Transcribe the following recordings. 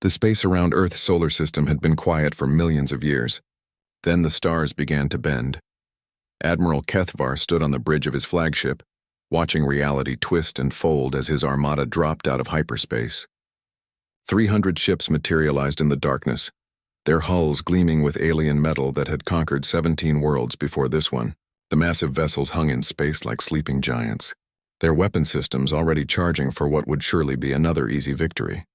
The space around Earth's solar system had been quiet for millions of years. Then the stars began to bend. Admiral Kethvar stood on the bridge of his flagship, watching reality twist and fold as his armada dropped out of hyperspace. 300 ships materialized in the darkness, their hulls gleaming with alien metal that had conquered 17 worlds before this one. The massive vessels hung in space like sleeping giants, their weapon systems already charging for what would surely be another easy victory.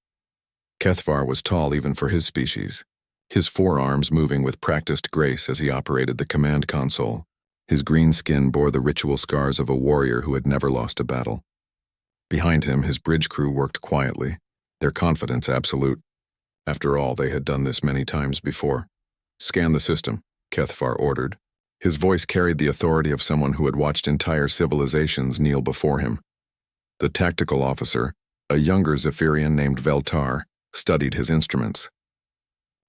Kethvar was tall even for his species, his forearms moving with practiced grace as he operated the command console. His green skin bore the ritual scars of a warrior who had never lost a battle. Behind him, his bridge crew worked quietly, their confidence absolute. After all, they had done this many times before. "Scan the system," Kethvar ordered. His voice carried the authority of someone who had watched entire civilizations kneel before him. The tactical officer, a younger Zephyrian named Veltar, studied his instruments.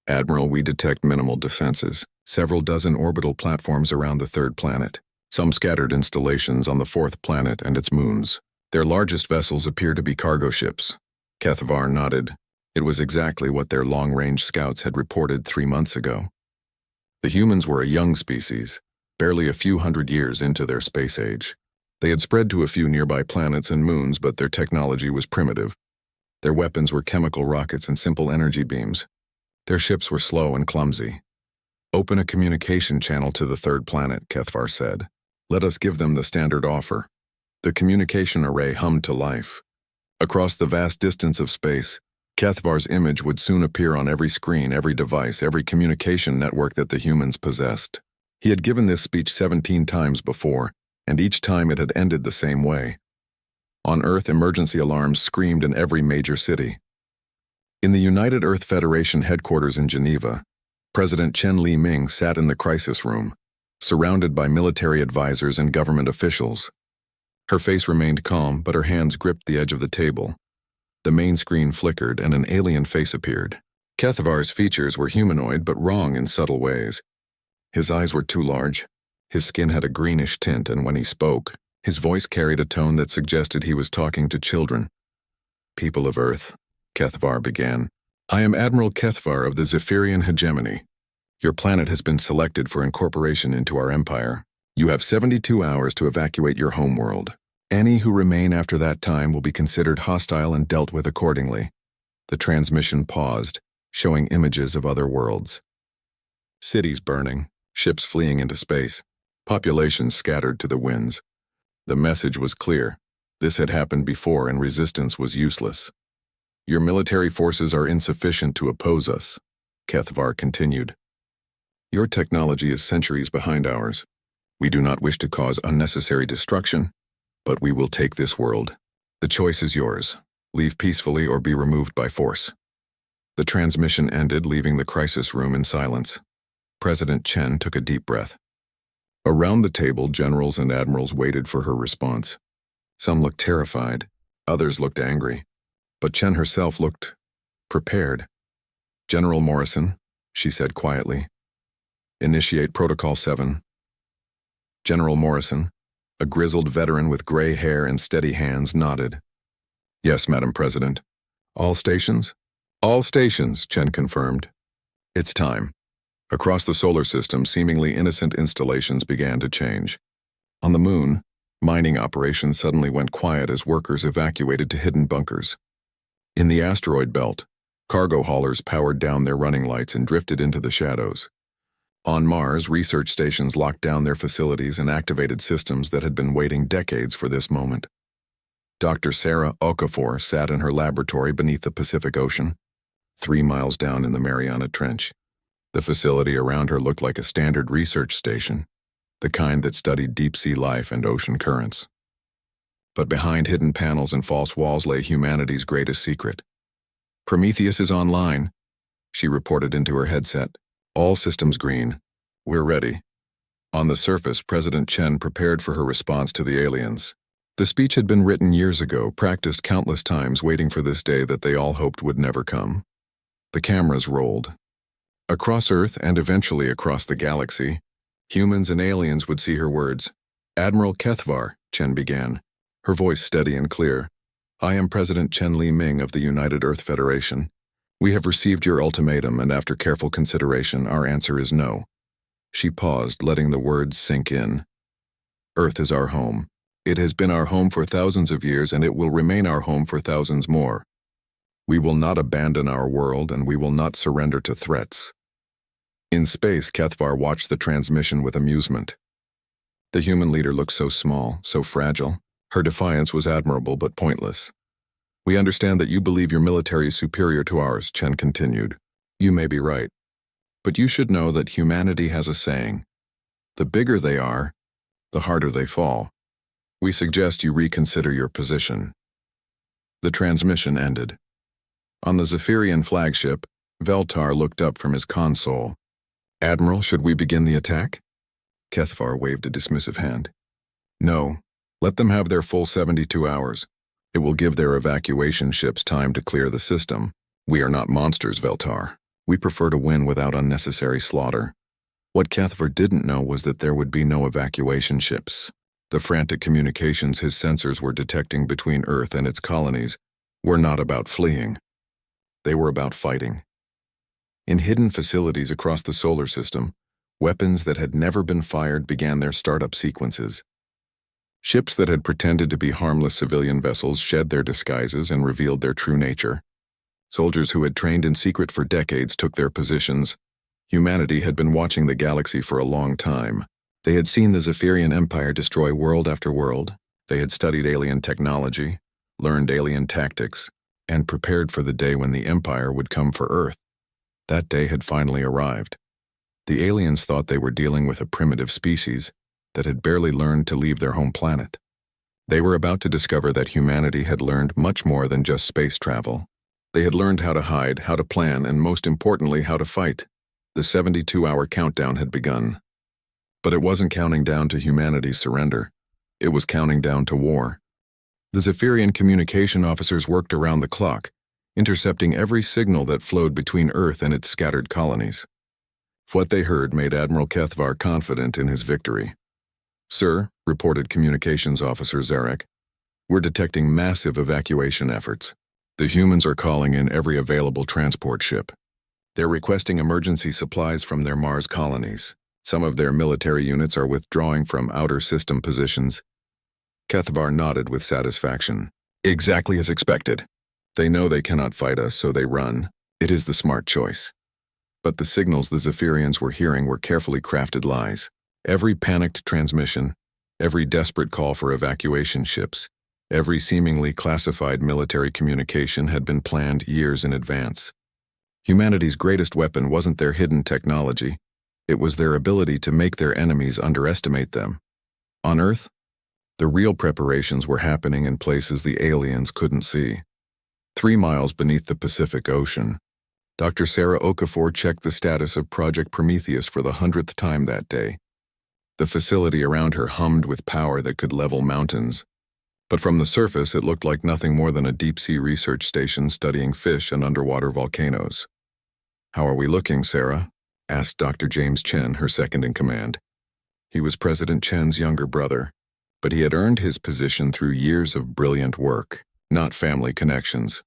"Admiral, we detect minimal defenses, several dozen orbital platforms around the third planet, some scattered installations on the fourth planet and its moons. Their largest vessels appear to be cargo ships." Kethvar nodded. It was exactly what their long-range scouts had reported 3 months ago. The humans were a young species, barely a few hundred years into their space age. They had spread to a few nearby planets and moons, but their technology was primitive. Their weapons were chemical rockets and simple energy beams. Their ships were slow and clumsy. "Open a communication channel to the third planet," Kethvar said. "Let us give them the standard offer." The communication array hummed to life. Across the vast distance of space, Kethvar's image would soon appear on every screen, every device, every communication network that the humans possessed. He had given this speech 17 times before, and each time it had ended the same way. On Earth, emergency alarms screamed in every major city. In the United Earth Federation headquarters in Geneva, President Chen Li-Ming sat in the crisis room, surrounded by military advisors and government officials. Her face remained calm, but her hands gripped the edge of the table. The main screen flickered and an alien face appeared. Kethvar's features were humanoid but wrong in subtle ways. His eyes were too large, his skin had a greenish tint, and when he spoke, his voice carried a tone that suggested he was talking to children. "People of Earth," Kethvar began, "I am Admiral Kethvar of the Zephyrian hegemony. Your planet has been selected for incorporation into our empire. You have 72 hours to evacuate your homeworld. Any who remain after that time will be considered hostile and dealt with accordingly." The transmission paused, showing images of other worlds. Cities burning, ships fleeing into space, populations scattered to the winds. The message was clear. This had happened before and resistance was useless. "Your military forces are insufficient to oppose us," Kethvar continued. "Your technology is centuries behind ours. We do not wish to cause unnecessary destruction, but we will take this world. The choice is yours. Leave peacefully or be removed by force." The transmission ended, leaving the crisis room in silence. President Chen took a deep breath. Around the table, generals and admirals waited for her response. Some looked terrified, others looked angry, but Chen herself looked prepared. "General Morrison," she said quietly, "initiate Protocol 7. General Morrison, a grizzled veteran with gray hair and steady hands, nodded. "Yes, Madam President." "All stations?" "All stations," Chen confirmed. "It's time." Across the solar system, seemingly innocent installations began to change. On the moon, mining operations suddenly went quiet as workers evacuated to hidden bunkers. In the asteroid belt, cargo haulers powered down their running lights and drifted into the shadows. On Mars, research stations locked down their facilities and activated systems that had been waiting decades for this moment. Dr. Sarah Okafor sat in her laboratory beneath the Pacific Ocean, 3 miles down in the Mariana Trench. The facility around her looked like a standard research station, the kind that studied deep-sea life and ocean currents. But behind hidden panels and false walls lay humanity's greatest secret. "Prometheus is online," she reported into her headset. "All systems green. We're ready." On the surface, President Chen prepared for her response to the aliens. The speech had been written years ago, practiced countless times, waiting for this day that they all hoped would never come. The cameras rolled. Across Earth and eventually across the galaxy, humans and aliens would see her words. "Admiral Kethvar," Chen began, her voice steady and clear. "I am President Chen Li-Ming of the United Earth Federation. We have received your ultimatum, and after careful consideration, our answer is no. She paused, letting the words sink in. Earth is our home. It has been our home for thousands of years, and it will remain our home for thousands more. We will not abandon our world, and we will not surrender to threats. In space, Kethvar watched the transmission with amusement. The human leader looked so small, so fragile. Her defiance was admirable but pointless. We understand that you believe your military is superior to ours, Chen continued. You may be right. But you should know that humanity has a saying. The bigger they are, the harder they fall. We suggest you reconsider your position. The transmission ended. On the Zephyrian flagship, Veltar looked up from his console. Admiral, should we begin the attack? Kethvar waved a dismissive hand. No, let them have their full 72 hours. It will give their evacuation ships time to clear the system. We are not monsters, Veltar. We prefer to win without unnecessary slaughter. What Kethvar didn't know was that there would be no evacuation ships. The frantic communications his sensors were detecting between Earth and its colonies were not about fleeing. They were about fighting. In hidden facilities across the solar system, weapons that had never been fired began their startup sequences. Ships that had pretended to be harmless civilian vessels shed their disguises and revealed their true nature. Soldiers who had trained in secret for decades took their positions. Humanity had been watching the galaxy for a long time. They had seen the Zephyrian Empire destroy world after world. They had studied alien technology, learned alien tactics, and prepared for the day when the Empire would come for Earth. That day had finally arrived. The aliens thought they were dealing with a primitive species that had barely learned to leave their home planet. They were about to discover that humanity had learned much more than just space travel. They had learned how to hide, how to plan, and most importantly, how to fight. The 72-hour countdown had begun. But it wasn't counting down to humanity's surrender. It was counting down to war. The Zephyrian communication officers worked around the clock, intercepting every signal that flowed between Earth and its scattered colonies. What they heard made Admiral Kethvar confident in his victory. Sir, reported Communications Officer Zarek, we're detecting massive evacuation efforts. The humans are calling in every available transport ship. They're requesting emergency supplies from their Mars colonies. Some of their military units are withdrawing from outer system positions. Kethvar nodded with satisfaction. Exactly as expected. They know they cannot fight us, so they run. It is the smart choice. But the signals the Zephyrians were hearing were carefully crafted lies. Every panicked transmission, every desperate call for evacuation ships, every seemingly classified military communication had been planned years in advance. Humanity's greatest weapon wasn't their hidden technology. It was their ability to make their enemies underestimate them. On Earth, the real preparations were happening in places the aliens couldn't see. 3 miles beneath the Pacific Ocean, Dr. Sarah Okafor checked the status of Project Prometheus for the 100th time that day. The facility around her hummed with power that could level mountains. But from the surface, it looked like nothing more than a deep-sea research station studying fish and underwater volcanoes. How are we looking, Sarah? Asked Dr. James Chen, her second-in-command. He was President Chen's younger brother, but he had earned his position through years of brilliant work, not family connections.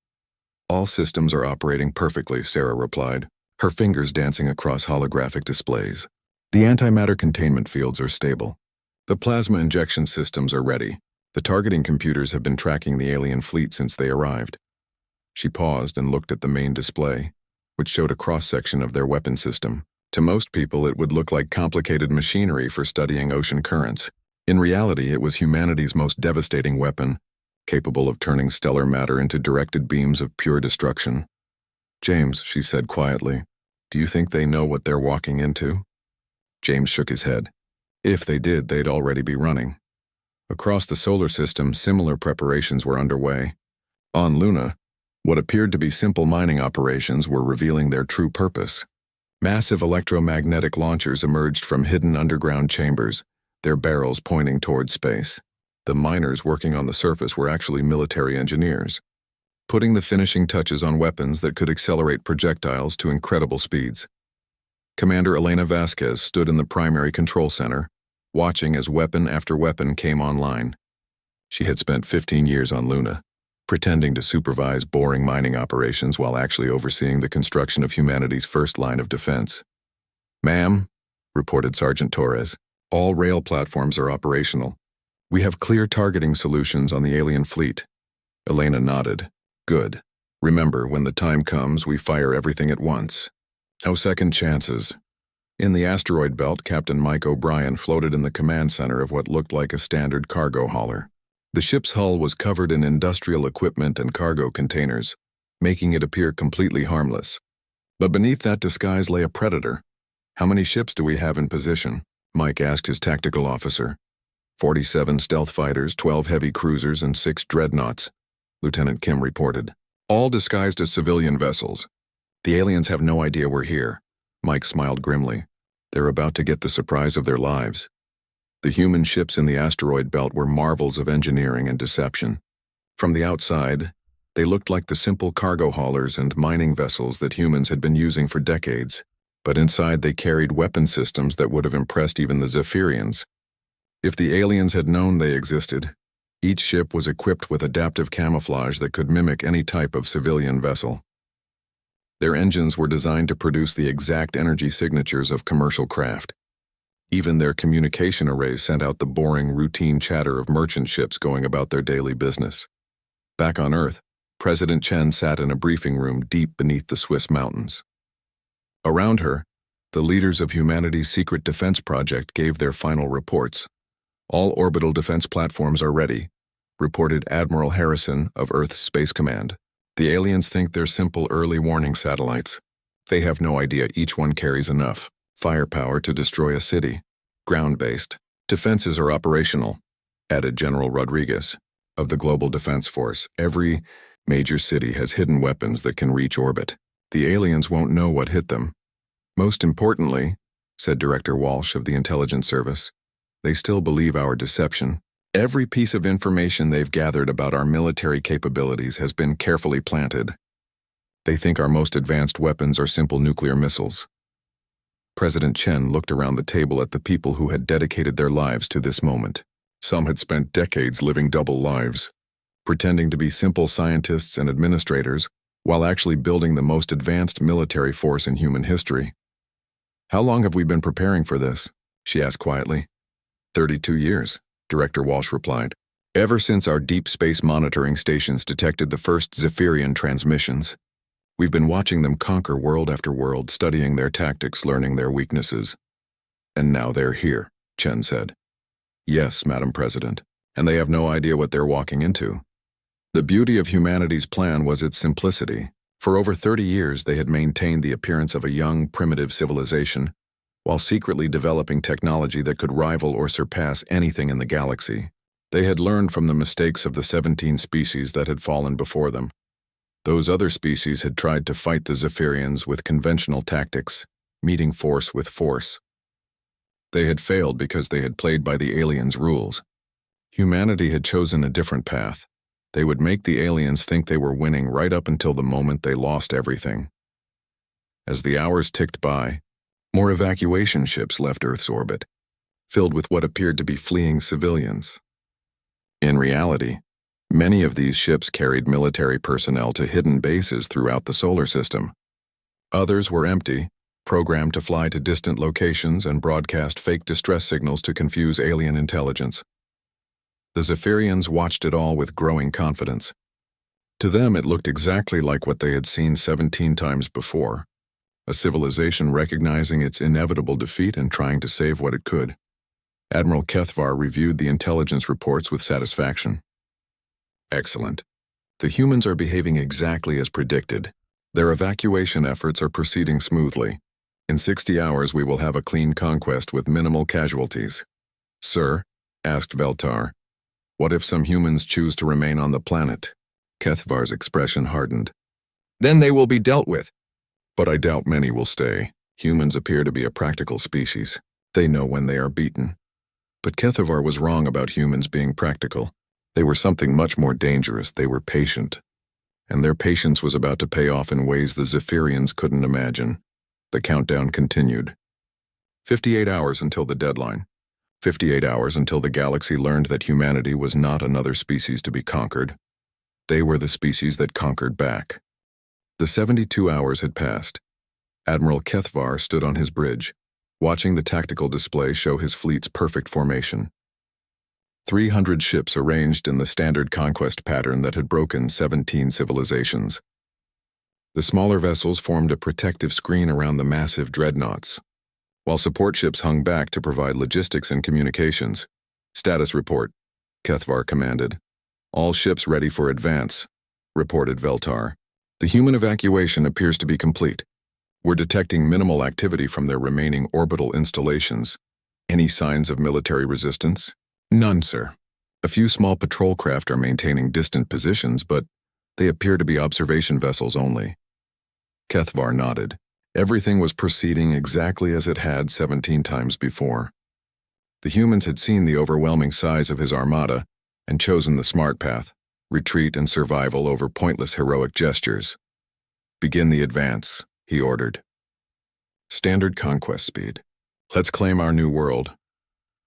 All systems are operating perfectly, Sarah replied, her fingers dancing across holographic displays. The antimatter containment fields are stable. The plasma injection systems are ready. The targeting computers have been tracking the alien fleet since they arrived. She paused and looked at the main display, which showed a cross-section of their weapon system. To most people, it would look like complicated machinery for studying ocean currents. In reality, it was humanity's most devastating weapon, capable of turning stellar matter into directed beams of pure destruction. James, she said quietly, do you think they know what they're walking into? James shook his head. If they did, they'd already be running. Across the solar system, similar preparations were underway. On Luna, what appeared to be simple mining operations were revealing their true purpose. Massive electromagnetic launchers emerged from hidden underground chambers, their barrels pointing toward space. The miners working on the surface were actually military engineers, putting the finishing touches on weapons that could accelerate projectiles to incredible speeds. Commander Elena Vasquez stood in the primary control center, watching as weapon after weapon came online. She had spent 15 years on Luna, pretending to supervise boring mining operations while actually overseeing the construction of humanity's first line of defense. "Ma'am," reported Sergeant Torres, "all rail platforms are operational. We have clear targeting solutions on the alien fleet." Elena nodded. "Good. Remember, when the time comes, we fire everything at once. No second chances." In the asteroid belt, Captain Mike O'Brien floated in the command center of what looked like a standard cargo hauler. The ship's hull was covered in industrial equipment and cargo containers, making it appear completely harmless. But beneath that disguise lay a predator. "How many ships do we have in position?" Mike asked his tactical officer. 47 stealth fighters, 12 heavy cruisers, and 6 dreadnoughts," Lieutenant Kim reported. "All disguised as civilian vessels. The aliens have no idea we're here." Mike smiled grimly. "They're about to get the surprise of their lives." The human ships in the asteroid belt were marvels of engineering and deception. From the outside, they looked like the simple cargo haulers and mining vessels that humans had been using for decades, but inside they carried weapon systems that would have impressed even the Zephyrians. If the aliens had known they existed, each ship was equipped with adaptive camouflage that could mimic any type of civilian vessel. Their engines were designed to produce the exact energy signatures of commercial craft. Even their communication arrays sent out the boring, routine chatter of merchant ships going about their daily business. Back on Earth, President Chen sat in a briefing room deep beneath the Swiss mountains. Around her, the leaders of humanity's secret defense project gave their final reports. "All orbital defense platforms are ready," reported Admiral Harrison of Earth's Space Command. "The aliens think they're simple early warning satellites. They have no idea each one carries enough firepower to destroy a city. Ground-based defenses are operational," added General Rodriguez of the Global Defense Force. "Every major city has hidden weapons that can reach orbit. The aliens won't know what hit them. Most importantly," said Director Walsh of the Intelligence Service, "they still believe our deception. Every piece of information they've gathered about our military capabilities has been carefully planted. They think our most advanced weapons are simple nuclear missiles." President Chen looked around the table at the people who had dedicated their lives to this moment. Some had spent decades living double lives, pretending to be simple scientists and administrators, while actually building the most advanced military force in human history. "How long have we been preparing for this?" she asked quietly. 32 years, Director Walsh replied. "Ever since our deep space monitoring stations detected the first Zephyrian transmissions. We've been watching them conquer world after world, studying their tactics, learning their weaknesses. And now they're here," Chen said. "Yes, Madam President, and they have no idea what they're walking into." The beauty of humanity's plan was its simplicity. For over 30 years, they had maintained the appearance of a young, primitive civilization, while secretly developing technology that could rival or surpass anything in the galaxy. They had learned from the mistakes of the 17 species that had fallen before them. Those other species had tried to fight the Zephyrians with conventional tactics, meeting force with force. They had failed because they had played by the aliens' rules. Humanity had chosen a different path. They would make the aliens think they were winning right up until the moment they lost everything. As the hours ticked by, more evacuation ships left Earth's orbit, filled with what appeared to be fleeing civilians. In reality, many of these ships carried military personnel to hidden bases throughout the solar system. Others were empty, programmed to fly to distant locations and broadcast fake distress signals to confuse alien intelligence. The Zephyrians watched it all with growing confidence. To them, it looked exactly like what they had seen 17 times before, a civilization recognizing its inevitable defeat and trying to save what it could. Admiral Kethvar reviewed the intelligence reports with satisfaction. "Excellent. The humans are behaving exactly as predicted. Their evacuation efforts are proceeding smoothly. In 60 hours we will have a clean conquest with minimal casualties." "Sir," asked Veltar, "what if some humans choose to remain on the planet?" Kethvar's expression hardened. "Then they will be dealt with." "But I doubt many will stay. Humans appear to be a practical species. They know when they are beaten." But Kethvar was wrong about humans being practical. They were something much more dangerous. They were patient. And their patience was about to pay off in ways the Zephyrians couldn't imagine. The countdown continued. 58 hours until the deadline. 58 hours until the galaxy learned that humanity was not another species to be conquered. They were the species that conquered back. The 72 hours had passed. Admiral Kethvar stood on his bridge, watching the tactical display show his fleet's perfect formation. 300 ships arranged in the standard conquest pattern that had broken 17 civilizations. The smaller vessels formed a protective screen around the massive dreadnoughts, while support ships hung back to provide logistics and communications. "Status report," Kethvar commanded. "All ships ready for advance," reported Veltar. "The human evacuation appears to be complete. We're detecting minimal activity from their remaining orbital installations. Any signs of military resistance?" "None, sir. A few small patrol craft are maintaining distant positions, but they appear to be observation vessels only." Kethvar nodded. Everything was proceeding exactly as it had 17 times before. The humans had seen the overwhelming size of his armada and chosen the smart path, retreat and survival over pointless heroic gestures. "Begin the advance," he ordered. Standard conquest speed. "Let's claim our new world."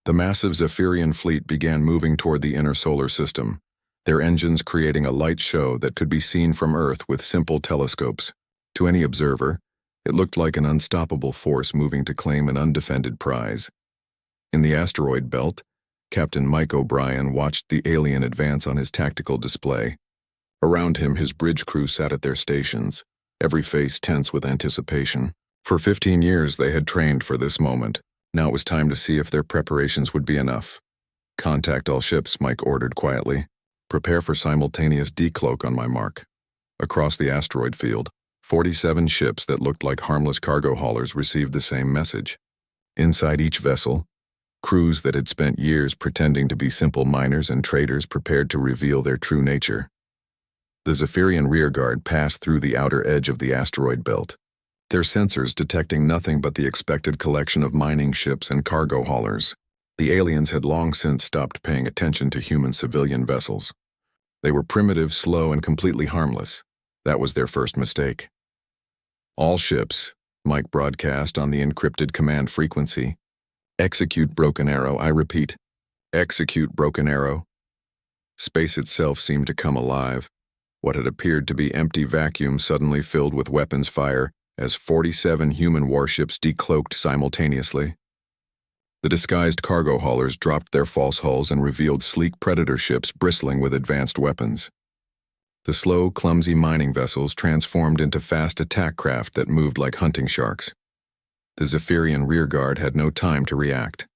The massive Zephyrian fleet began moving toward the inner solar system, their engines creating a light show that could be seen from Earth with simple telescopes. To any observer, it looked like an unstoppable force moving to claim an undefended prize. In the asteroid belt, Captain Mike O'Brien watched the alien advance on his tactical display. Around him, his bridge crew sat at their stations, every face tense with anticipation. For 15 years, they had trained for this moment. Now it was time to see if their preparations would be enough. "Contact all ships," Mike ordered quietly. "Prepare for simultaneous decloak on my mark." Across the asteroid field, 47 ships that looked like harmless cargo haulers received the same message. Inside each vessel, crews that had spent years pretending to be simple miners and traders prepared to reveal their true nature. The Zephyrian rearguard passed through the outer edge of the asteroid belt, their sensors detecting nothing but the expected collection of mining ships and cargo haulers. The aliens had long since stopped paying attention to human civilian vessels. They were primitive, slow, and completely harmless. That was their first mistake. "All ships," Mike broadcast on the encrypted command frequency. "Execute Broken Arrow, I repeat. Execute Broken Arrow." Space itself seemed to come alive. What had appeared to be empty vacuum suddenly filled with weapons fire as 47 human warships decloaked simultaneously. The disguised cargo haulers dropped their false hulls and revealed sleek predator ships bristling with advanced weapons. The slow, clumsy mining vessels transformed into fast attack craft that moved like hunting sharks. The Zephyrian rearguard had no time to react.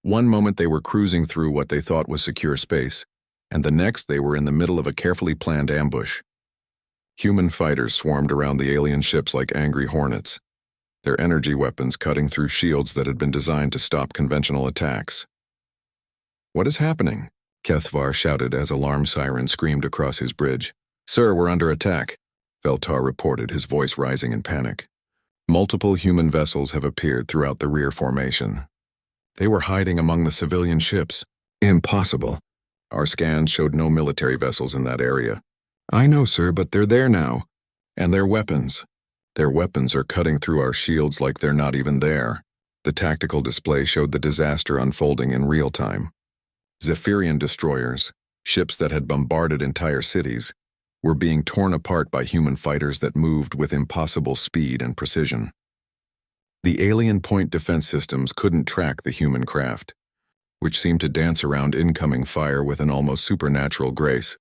One moment they were cruising through what they thought was secure space, and the next they were in the middle of a carefully planned ambush. Human fighters swarmed around the alien ships like angry hornets, their energy weapons cutting through shields that had been designed to stop conventional attacks. "What is happening?" Kethvar shouted as alarm sirens screamed across his bridge. "Sir, we're under attack," Veltar reported, his voice rising in panic. "Multiple human vessels have appeared throughout the rear formation. They were hiding among the civilian ships." "Impossible. Our scans showed no military vessels in that area." "I know, sir, but they're there now. And their weapons. Their weapons are cutting through our shields like they're not even there." The tactical display showed the disaster unfolding in real time. Zephyrian destroyers, ships that had bombarded entire cities, were being torn apart by human fighters that moved with impossible speed and precision. The alien point defense systems couldn't track the human craft, which seemed to dance around incoming fire with an almost supernatural grace.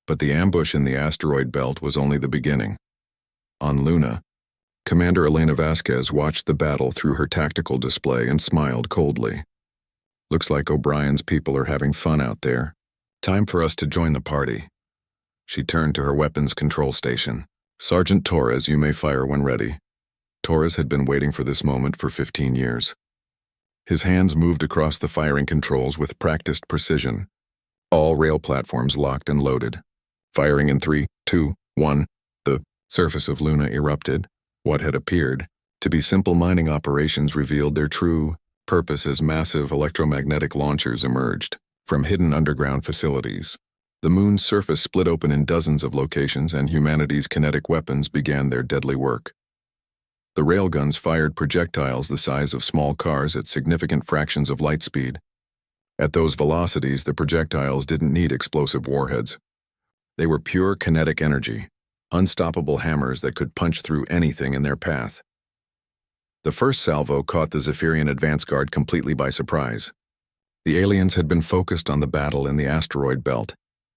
But the ambush in the asteroid belt was only the beginning. On Luna, Commander Elena Vasquez watched the battle through her tactical display and smiled coldly. "Looks like O'Brien's people are having fun out there. Time for us to join the party." She turned to her weapons control station. "Sergeant Torres, you may fire when ready." Torres had been waiting for this moment for 15 years. His hands moved across the firing controls with practiced precision. All rail platforms locked and loaded. Firing in 3, 2, 1. The surface of Luna erupted. What had appeared to be simple mining operations revealed their true purpose as massive electromagnetic launchers emerged from hidden underground facilities. The moon's surface split open in dozens of locations, and humanity's kinetic weapons began their deadly work. The railguns fired projectiles the size of small cars at significant fractions of light speed. At those velocities, the projectiles didn't need explosive warheads. They were pure kinetic energy, unstoppable hammers that could punch through anything in their path. The first salvo caught the Zephyrian advance guard completely by surprise. The aliens had been focused on the battle in the asteroid belt,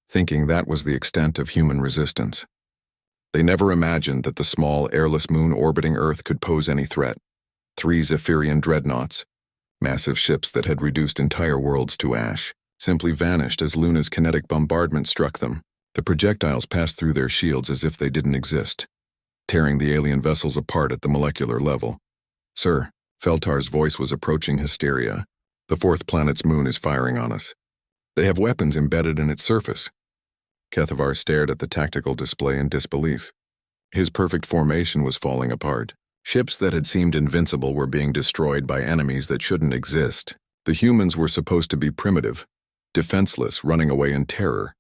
thinking that was the extent of human resistance. They never imagined that the small, airless moon orbiting Earth could pose any threat. 3 Zephyrian dreadnoughts, massive ships that had reduced entire worlds to ash, simply vanished as Luna's kinetic bombardment struck them. The projectiles passed through their shields as if they didn't exist, tearing the alien vessels apart at the molecular level. "Sir," Feltar's voice was approaching hysteria. "The 4th planet's moon is firing on us. They have weapons embedded in its surface." Kethavar stared at the tactical display in disbelief. His perfect formation was falling apart. Ships that had seemed invincible were being destroyed by enemies that shouldn't exist. The humans were supposed to be primitive, defenseless, running away in terror.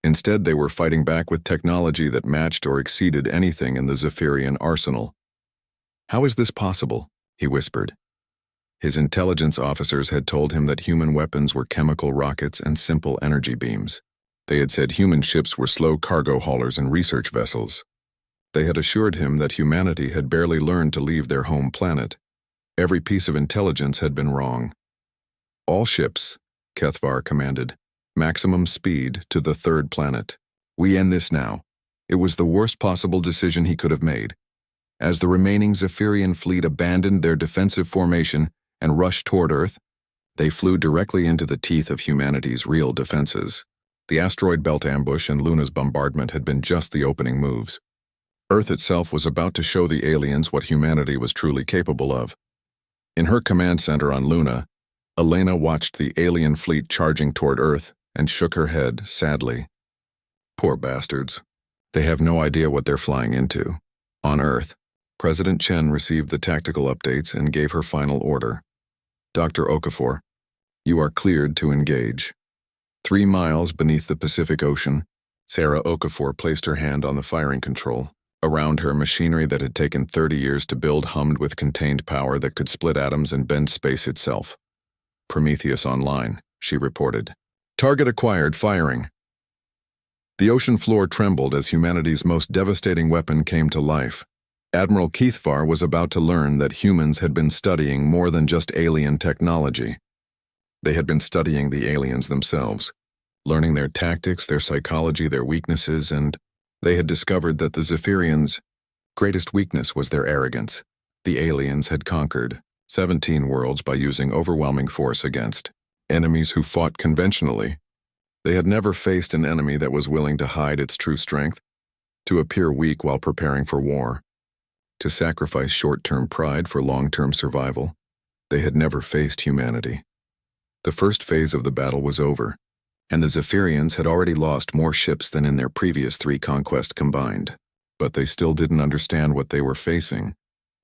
Instead, they were fighting back with technology that matched or exceeded anything in the Zephyrian arsenal. "How is this possible?" he whispered. His intelligence officers had told him that human weapons were chemical rockets and simple energy beams. They had said human ships were slow cargo haulers and research vessels. They had assured him that humanity had barely learned to leave their home planet. Every piece of intelligence had been wrong. "All ships," Kethvar commanded, "maximum speed to the 3rd planet. We end this now." It was the worst possible decision he could have made. As the remaining Zephyrian fleet abandoned their defensive formation and rushed toward Earth, they flew directly into the teeth of humanity's real defenses. The asteroid belt ambush and Luna's bombardment had been just the opening moves. Earth itself was about to show the aliens what humanity was truly capable of. In her command center on Luna, Elena watched the alien fleet charging toward Earth and shook her head sadly. "Poor bastards. They have no idea what they're flying into." On Earth, President Chen received the tactical updates and gave her final order. "Dr. Okafor, you are cleared to engage." 3 miles beneath the Pacific Ocean, Sarah Okafor placed her hand on the firing control. Around her, machinery that had taken 30 years to build hummed with contained power that could split atoms and bend space itself. "Prometheus online," she reported. "Target acquired, firing." The ocean floor trembled as humanity's most devastating weapon came to life. Admiral Kethvar was about to learn that humans had been studying more than just alien technology. They had been studying the aliens themselves, learning their tactics, their psychology, their weaknesses, and they had discovered that the Zephyrians' greatest weakness was their arrogance. The aliens had conquered 17 worlds by using overwhelming force against enemies who fought conventionally. They had never faced an enemy that was willing to hide its true strength, to appear weak while preparing for war, to sacrifice short-term pride for long-term survival. They had never faced humanity. The first phase of the battle was over, and the Zephyrians had already lost more ships than in their previous 3 conquests combined. But they still didn't understand what they were facing.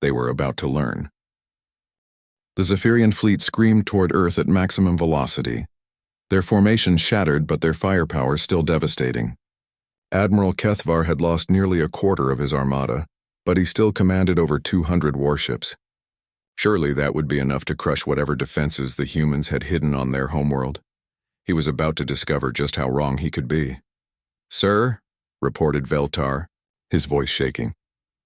They were about to learn. The Zephyrian fleet screamed toward Earth at maximum velocity. Their formation shattered, but their firepower still devastating. Admiral Kethvar had lost nearly a quarter of his armada, but he still commanded over 200 warships. Surely that would be enough to crush whatever defenses the humans had hidden on their homeworld. He was about to discover just how wrong he could be. "Sir," reported Veltar, his voice shaking,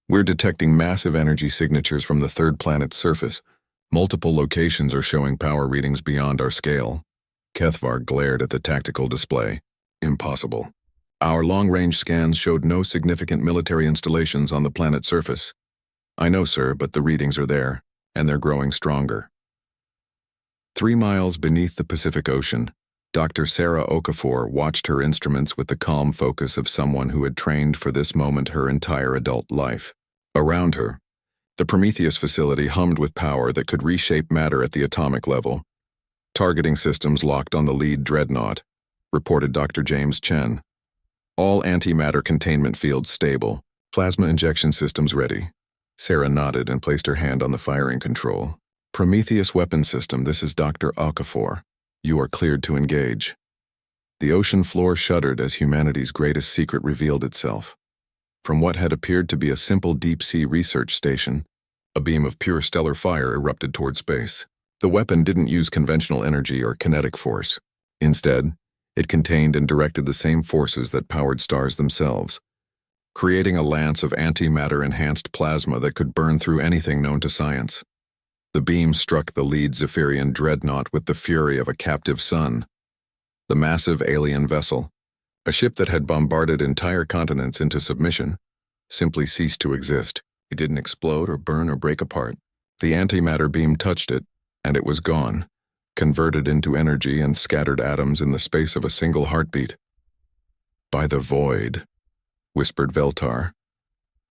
"we're detecting massive energy signatures from the 3rd planet's surface. Multiple locations are showing power readings beyond our scale." Kethvar glared at the tactical display. "Impossible. Our long-range scans showed no significant military installations on the planet's surface." "I know, sir, but the readings are there, and they're growing stronger." 3 miles beneath the Pacific Ocean, Dr. Sarah Okafor watched her instruments with the calm focus of someone who had trained for this moment her entire adult life. Around her, the Prometheus facility hummed with power that could reshape matter at the atomic level. "Targeting systems locked on the lead dreadnought," reported Dr. James Chen. "All antimatter containment fields stable. Plasma injection systems ready." Sarah nodded and placed her hand on the firing control. "Prometheus weapon system, this is Dr. Okafor. You are cleared to engage." The ocean floor shuddered as humanity's greatest secret revealed itself. From what had appeared to be a simple deep-sea research station, a beam of pure stellar fire erupted toward space. The weapon didn't use conventional energy or kinetic force. Instead, It contained and directed the same forces that powered stars themselves, creating a lance of antimatter-enhanced plasma that could burn through anything known to science. The beam struck the lead Zephyrian dreadnought with the fury of a captive sun. The massive alien vessel, a ship that had bombarded entire continents into submission, simply ceased to exist. It didn't explode or burn or break apart. The antimatter beam touched it, and it was gone, converted into energy and scattered atoms in the space of a single heartbeat. "By the void," whispered Veltar.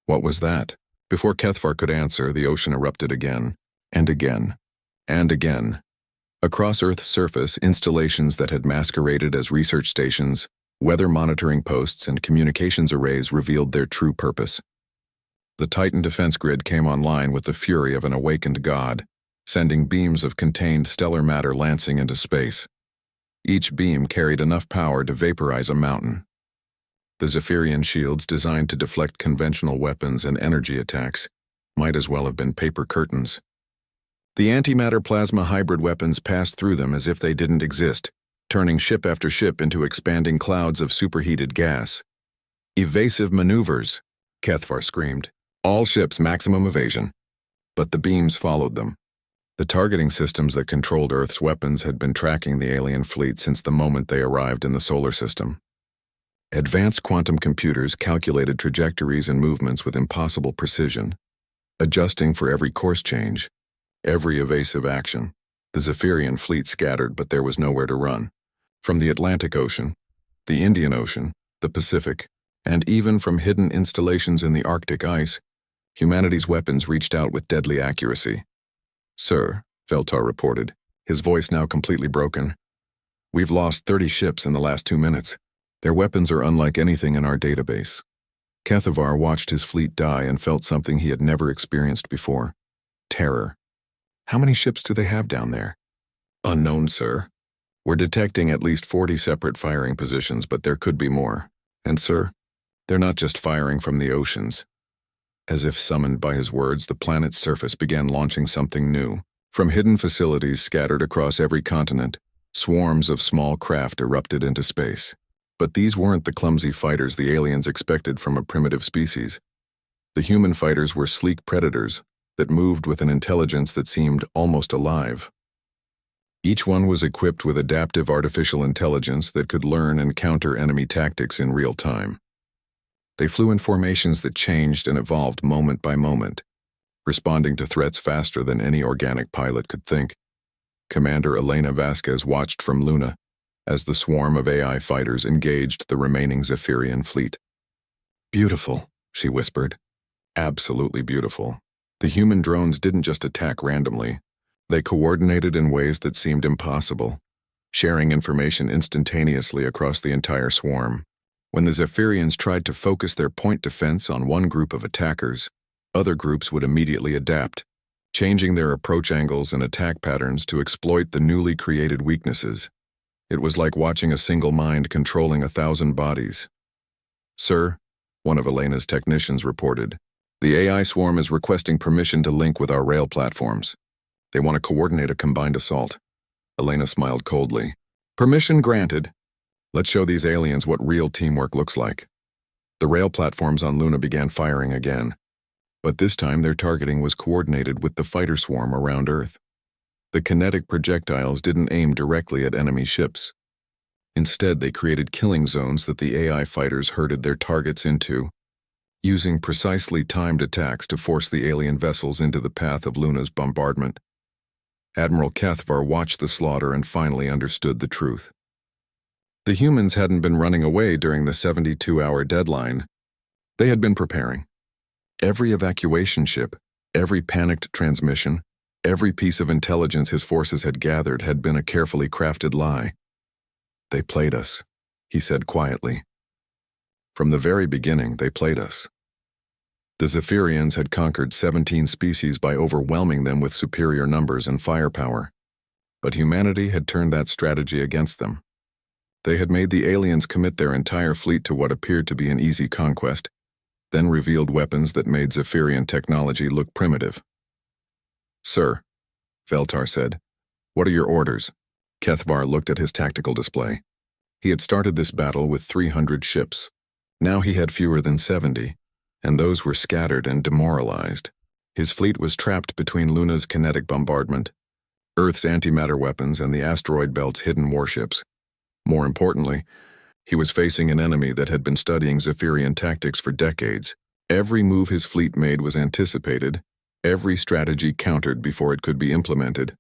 "What was that?" Before Kethvar could answer, the ocean erupted again, and again, and again. Across Earth's surface, installations that had masqueraded as research stations, weather monitoring posts, and communications arrays revealed their true purpose. The Titan defense grid came online with the fury of an awakened god, sending beams of contained stellar matter lancing into space. Each beam carried enough power to vaporize a mountain. The Zephyrian shields, designed to deflect conventional weapons and energy attacks, might as well have been paper curtains. The antimatter plasma hybrid weapons passed through them as if they didn't exist, turning ship after ship into expanding clouds of superheated gas. "Evasive maneuvers," Kethvar screamed. "All ships maximum evasion." But the beams followed them. The targeting systems that controlled Earth's weapons had been tracking the alien fleet since the moment they arrived in the solar system. Advanced quantum computers calculated trajectories and movements with impossible precision, adjusting for every course change, every evasive action. The Zephyrian fleet scattered, but there was nowhere to run. From the Atlantic Ocean, the Indian Ocean, the Pacific, and even from hidden installations in the Arctic ice, humanity's weapons reached out with deadly accuracy. "Sir," Veltar reported, his voice now completely broken, "we've lost 30 ships in the last 2 minutes. Their weapons are unlike anything in our database." Kethvar watched his fleet die and felt something he had never experienced before: terror. "How many ships do they have down there?" "Unknown, sir. We're detecting at least 40 separate firing positions, but there could be more. And, sir, they're not just firing from the oceans." As if summoned by his words, the planet's surface began launching something new. From hidden facilities scattered across every continent, swarms of small craft erupted into space. But these weren't the clumsy fighters the aliens expected from a primitive species. The human fighters were sleek predators that moved with an intelligence that seemed almost alive. Each one was equipped with adaptive artificial intelligence that could learn and counter enemy tactics in real time. They flew in formations that changed and evolved moment by moment, responding to threats faster than any organic pilot could think. Commander Elena Vasquez watched from Luna as the swarm of AI fighters engaged the remaining Zephyrian fleet. "Beautiful," she whispered. "Absolutely beautiful." The human drones didn't just attack randomly. They coordinated in ways that seemed impossible, sharing information instantaneously across the entire swarm. When the Zephyrians tried to focus their point defense on one group of attackers, other groups would immediately adapt, changing their approach angles and attack patterns to exploit the newly created weaknesses. It was like watching a single mind controlling 1,000 bodies. "Sir," one of Elena's technicians reported, "the AI swarm is requesting permission to link with our rail platforms. They want to coordinate a combined assault." Elena smiled coldly. "Permission granted. Let's show these aliens what real teamwork looks like." The rail platforms on Luna began firing again, but this time their targeting was coordinated with the fighter swarm around Earth. The kinetic projectiles didn't aim directly at enemy ships. Instead, they created killing zones that the AI fighters herded their targets into, using precisely timed attacks to force the alien vessels into the path of Luna's bombardment. Admiral Kethvar watched the slaughter and finally understood the truth. The humans hadn't been running away during the 72-hour deadline. They had been preparing. Every evacuation ship, every panicked transmission, every piece of intelligence his forces had gathered had been a carefully crafted lie. "They played us," he said quietly. "From the very beginning, they played us." The Zephyrians had conquered 17 species by overwhelming them with superior numbers and firepower. But humanity had turned that strategy against them. They had made the aliens commit their entire fleet to what appeared to be an easy conquest, then revealed weapons that made Zephyrian technology look primitive. "Sir," Veltar said, "what are your orders?" Kethvar looked at his tactical display. He had started this battle with 300 ships. Now he had fewer than 70, and those were scattered and demoralized. His fleet was trapped between Luna's kinetic bombardment, Earth's antimatter weapons, and the asteroid belt's hidden warships. More importantly, he was facing an enemy that had been studying Zephyrian tactics for decades. Every move his fleet made was anticipated, every strategy countered before it could be implemented.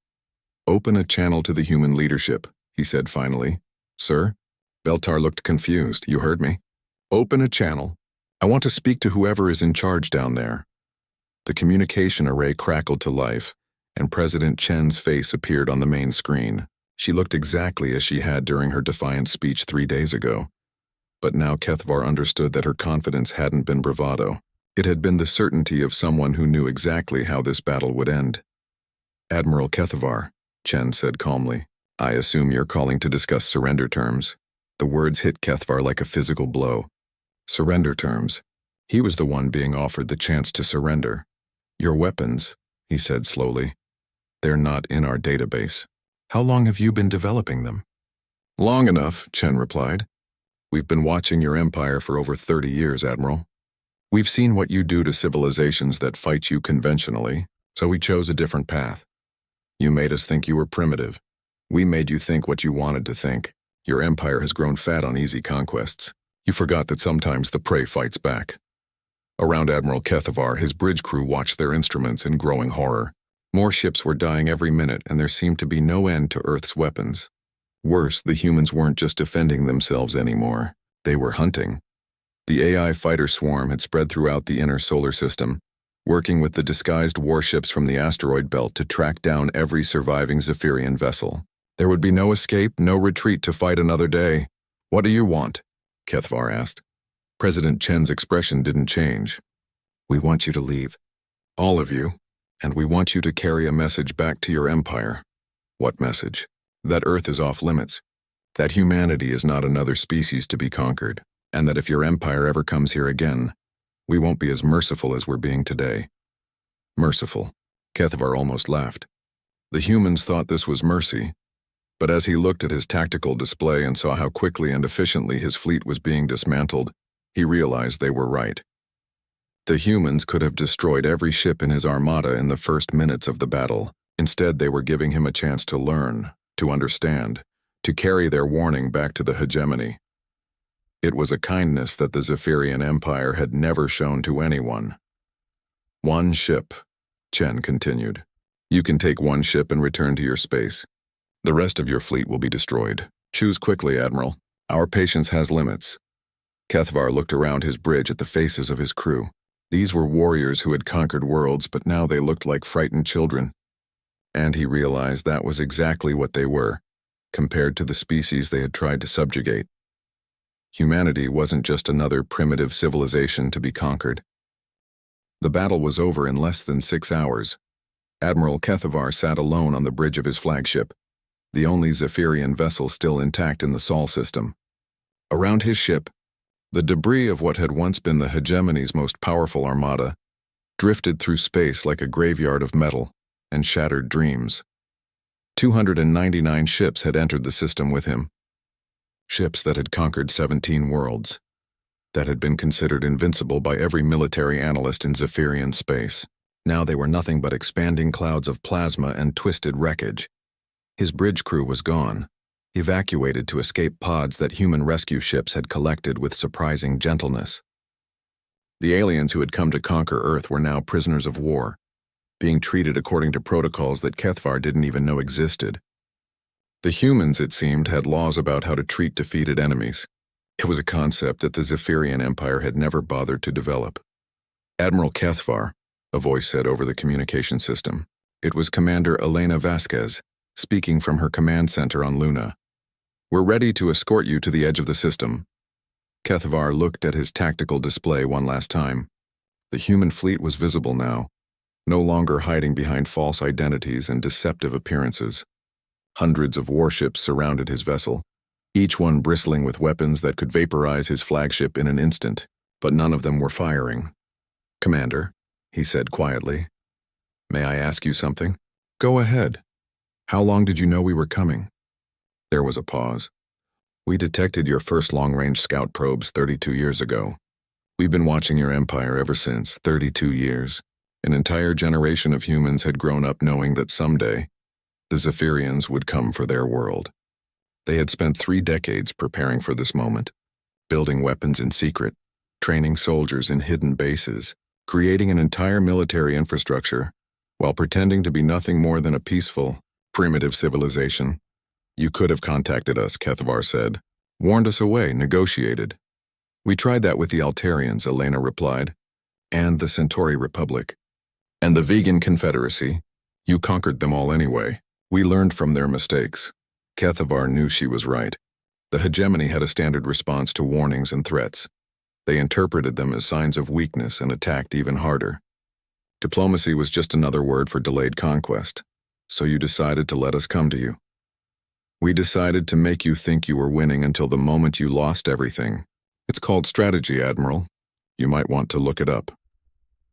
"Open a channel to the human leadership," he said finally. "Sir?" Beltar looked confused. "You heard me. Open a channel. I want to speak to whoever is in charge down there." The communication array crackled to life, and President Chen's face appeared on the main screen. She looked exactly as she had during her defiant speech 3 days ago. But now Kethvar understood that her confidence hadn't been bravado. It had been the certainty of someone who knew exactly how this battle would end. "Admiral Kethvar," Chen said calmly, "I assume you're calling to discuss surrender terms." The words hit Kethvar like a physical blow. Surrender terms. He was the one being offered the chance to surrender. "Your weapons," he said slowly. "They're not in our database. How long have you been developing them?" "Long enough," Chen replied. "We've been watching your empire for over 30 years, Admiral. We've seen what you do to civilizations that fight you conventionally, so we chose a different path. You made us think you were primitive. We made you think what you wanted to think. Your empire has grown fat on easy conquests. You forgot that sometimes the prey fights back." Around Admiral Kethvar, his bridge crew watched their instruments in growing horror. More ships were dying every minute, and there seemed to be no end to Earth's weapons. Worse, the humans weren't just defending themselves anymore. They were hunting. The AI fighter swarm had spread throughout the inner solar system, working with the disguised warships from the asteroid belt to track down every surviving Zephyrian vessel. There would be no escape, no retreat to fight another day. "What do you want?" Kethvar asked. President Chen's expression didn't change. "We want you to leave. All of you. And we want you to carry a message back to your empire." "What message?" "That Earth is off limits. That humanity is not another species to be conquered. And that if your empire ever comes here again, we won't be as merciful as we're being today." Merciful. Kethvar almost laughed. The humans thought this was mercy. But as he looked at his tactical display and saw how quickly and efficiently his fleet was being dismantled, he realized they were right. The humans could have destroyed every ship in his armada in the first minutes of the battle. Instead, they were giving him a chance to learn, to understand, to carry their warning back to the hegemony. It was a kindness that the Zephyrian Empire had never shown to anyone. "One ship," Chen continued. "You can take one ship and return to your space. The rest of your fleet will be destroyed. Choose quickly, Admiral. Our patience has limits." Kethvar looked around his bridge at the faces of his crew. These were warriors who had conquered worlds, but now they looked like frightened children. And he realized that was exactly what they were, compared to the species they had tried to subjugate. Humanity wasn't just another primitive civilization to be conquered. The battle was over in less than 6 hours. Admiral Kethvar sat alone on the bridge of his flagship, the only Zephyrian vessel still intact in the Sol system. Around his ship, the debris of what had once been the hegemony's most powerful armada drifted through space like a graveyard of metal and shattered dreams. 299 ships had entered the system with him. Ships that had conquered 17 worlds, that had been considered invincible by every military analyst in Zephyrian space. Now they were nothing but expanding clouds of plasma and twisted wreckage. His bridge crew was gone, evacuated to escape pods that human rescue ships had collected with surprising gentleness. The aliens who had come to conquer Earth were now prisoners of war, being treated according to protocols that Kethvar didn't even know existed. The humans, it seemed, had laws about how to treat defeated enemies. It was a concept that the Zephyrian Empire had never bothered to develop. "Admiral Kethvar," a voice said over the communication system. It was Commander Elena Vasquez, speaking from her command center on Luna. "We're ready to escort you to the edge of the system." Kethvar looked at his tactical display one last time. The human fleet was visible now, no longer hiding behind false identities and deceptive appearances. Hundreds of warships surrounded his vessel, each one bristling with weapons that could vaporize his flagship in an instant, but none of them were firing. "Commander," he said quietly, "may I ask you something?" "Go ahead. How long did you know we were coming?" There was a pause. We detected your first long-range scout probes 32 years ago. We've been watching your empire ever since, 32 years. An entire generation of humans had grown up knowing that someday, the Zephyrians would come for their world. They had spent 3 decades preparing for this moment, building weapons in secret, training soldiers in hidden bases, creating an entire military infrastructure, while pretending to be nothing more than a peaceful, primitive civilization. You could have contacted us, Kethvar said. Warned us away, negotiated. We tried that with the Altarians, Elena replied. And the Centauri Republic. And the Vegan Confederacy. You conquered them all anyway. We learned from their mistakes. Kethvar knew she was right. The hegemony had a standard response to warnings and threats. They interpreted them as signs of weakness and attacked even harder. Diplomacy was just another word for delayed conquest. So you decided to let us come to you. We decided to make you think you were winning until the moment you lost everything. It's called strategy, Admiral. You might want to look it up.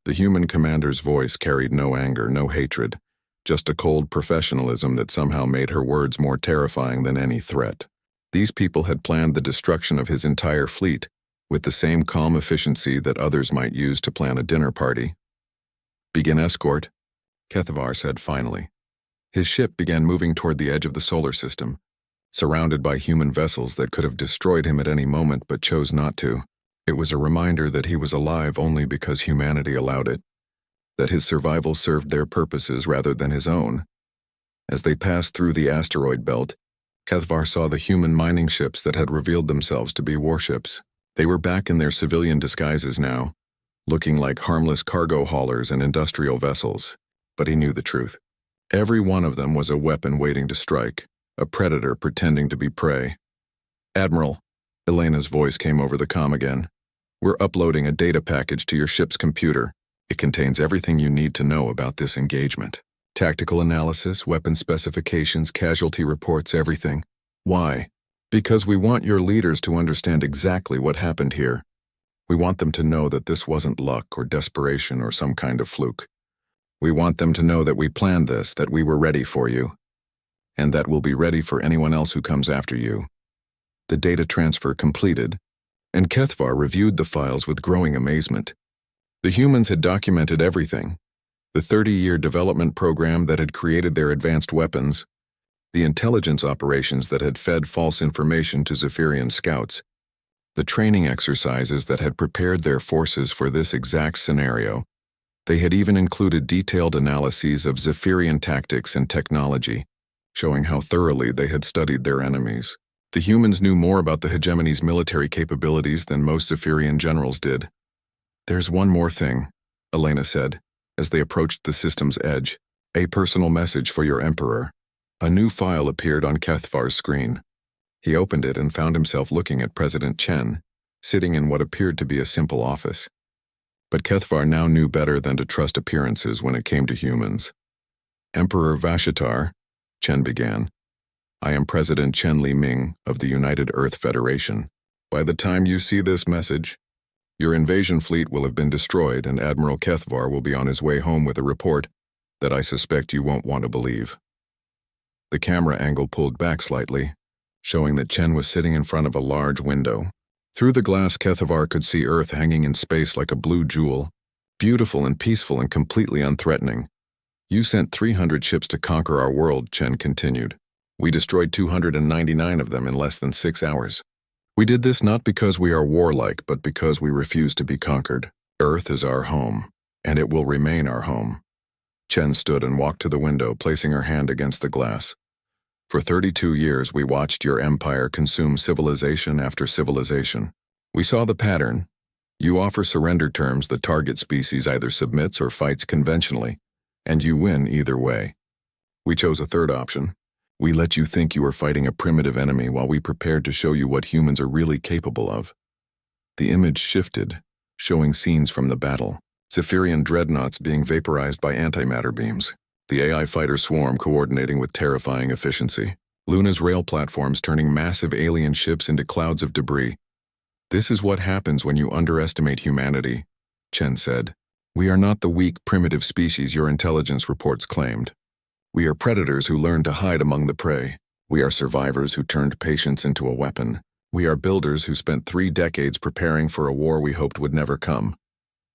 The human commander's voice carried no anger, no hatred, just a cold professionalism that somehow made her words more terrifying than any threat. These people had planned the destruction of his entire fleet, with the same calm efficiency that others might use to plan a dinner party. Begin escort, Kethvar said finally. His ship began moving toward the edge of the solar system, surrounded by human vessels that could have destroyed him at any moment but chose not to. It was a reminder that he was alive only because humanity allowed it, that his survival served their purposes rather than his own. As they passed through the asteroid belt, Kethvar saw the human mining ships that had revealed themselves to be warships. They were back in their civilian disguises now, looking like harmless cargo haulers and industrial vessels, but he knew the truth. Every one of them was a weapon waiting to strike, a predator pretending to be prey. Admiral, Elena's voice came over the comm again. We're uploading a data package to your ship's computer. It contains everything you need to know about this engagement. Tactical analysis, weapon specifications, casualty reports, everything. Why? Because we want your leaders to understand exactly what happened here. We want them to know that this wasn't luck or desperation or some kind of fluke. We want them to know that we planned this, that we were ready for you, and that we'll be ready for anyone else who comes after you. The data transfer completed, and Kethvar reviewed the files with growing amazement. The humans had documented everything. The 30-year development program that had created their advanced weapons, the intelligence operations that had fed false information to Zephyrian scouts, the training exercises that had prepared their forces for this exact scenario. They had even included detailed analyses of Zephyrian tactics and technology, showing how thoroughly they had studied their enemies. The humans knew more about the hegemony's military capabilities than most Zephyrian generals did. There's one more thing, Elena said, as they approached the system's edge. A personal message for your emperor. A new file appeared on Kethvar's screen. He opened it and found himself looking at President Chen, sitting in what appeared to be a simple office. But Kethvar now knew better than to trust appearances when it came to humans. Emperor Vashitar, Chen began. I am President Chen Li Ming of the United Earth Federation. By the time you see this message, your invasion fleet will have been destroyed and Admiral Kethvar will be on his way home with a report that I suspect you won't want to believe. The camera angle pulled back slightly, showing that Chen was sitting in front of a large window. Through the glass, Kethvar could see Earth hanging in space like a blue jewel, beautiful and peaceful and completely unthreatening. You sent 300 ships to conquer our world, Chen continued. We destroyed 299 of them in less than 6 hours. We did this not because we are warlike, but because we refuse to be conquered. Earth is our home, and it will remain our home. Chen stood and walked to the window, placing her hand against the glass. For 32 years, we watched your empire consume civilization after civilization. We saw the pattern. You offer surrender terms the target species either submits or fights conventionally, and you win either way. We chose a third option. We let you think you were fighting a primitive enemy while we prepared to show you what humans are really capable of. The image shifted, showing scenes from the battle. Zephyrian dreadnoughts being vaporized by antimatter beams. The AI fighter swarm coordinating with terrifying efficiency. Luna's rail platforms turning massive alien ships into clouds of debris. This is what happens when you underestimate humanity, Chen said. We are not the weak, primitive species your intelligence reports claimed. We are predators who learn to hide among the prey. We are survivors who turned patience into a weapon. We are builders who spent 3 decades preparing for a war we hoped would never come.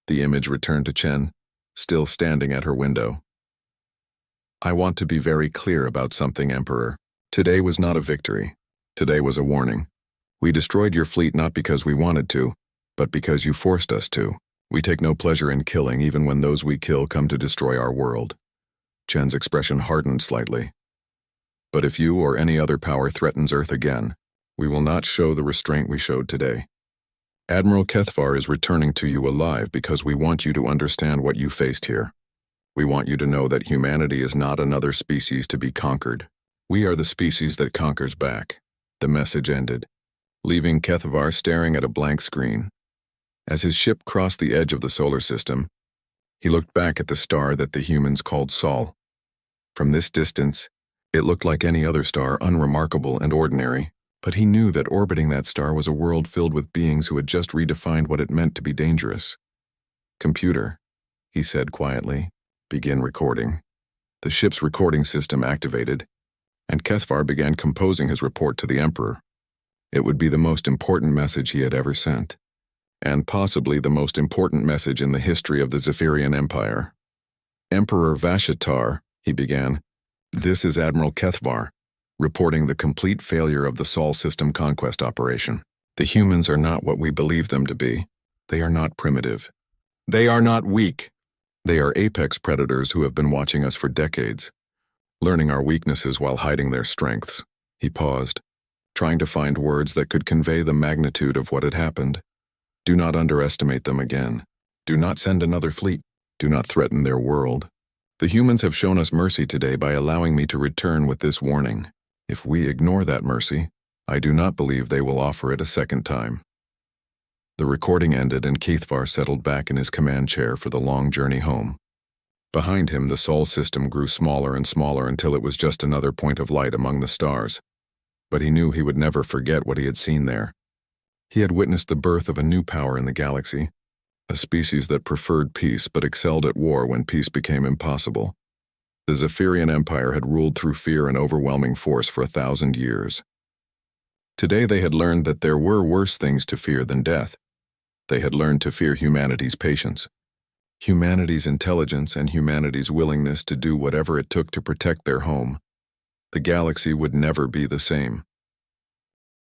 The image returned to Chen, still standing at her window. I want to be very clear about something, Emperor. Today was not a victory. Today was a warning. We destroyed your fleet not because we wanted to, but because you forced us to. We take no pleasure in killing even when those we kill come to destroy our world. Chen's expression hardened slightly. But if you or any other power threatens Earth again, we will not show the restraint we showed today. Admiral Kethvar is returning to you alive because we want you to understand what you faced here. We want you to know that humanity is not another species to be conquered. We are the species that conquers back. The message ended, leaving Kethvar staring at a blank screen. As his ship crossed the edge of the solar system, he looked back at the star that the humans called Sol. From this distance, it looked like any other star, unremarkable and ordinary, but he knew that orbiting that star was a world filled with beings who had just redefined what it meant to be dangerous. "Computer," he said quietly, "begin recording." The ship's recording system activated, and Kethvar began composing his report to the Emperor. It would be the most important message he had ever sent, and possibly the most important message in the history of the Zephyrian Empire. "Emperor Vashatar," he began, "this is Admiral Kethvar, reporting the complete failure of the Sol system conquest operation. The humans are not what we believe them to be. They are not primitive. They are not weak. They are apex predators who have been watching us for decades, learning our weaknesses while hiding their strengths." He paused, trying to find words that could convey the magnitude of what had happened. "Do not underestimate them again. Do not send another fleet. Do not threaten their world. The humans have shown us mercy today by allowing me to return with this warning. If we ignore that mercy, I do not believe they will offer it a second time." The recording ended and Kethvar settled back in his command chair for the long journey home. Behind him, the Sol system grew smaller and smaller until it was just another point of light among the stars. But he knew he would never forget what he had seen there. He had witnessed the birth of a new power in the galaxy, a species that preferred peace but excelled at war when peace became impossible. The Zephyrian Empire had ruled through fear and overwhelming force for 1,000 years. Today they had learned that there were worse things to fear than death. They had learned to fear humanity's patience, humanity's intelligence, and humanity's willingness to do whatever it took to protect their home. The galaxy would never be the same.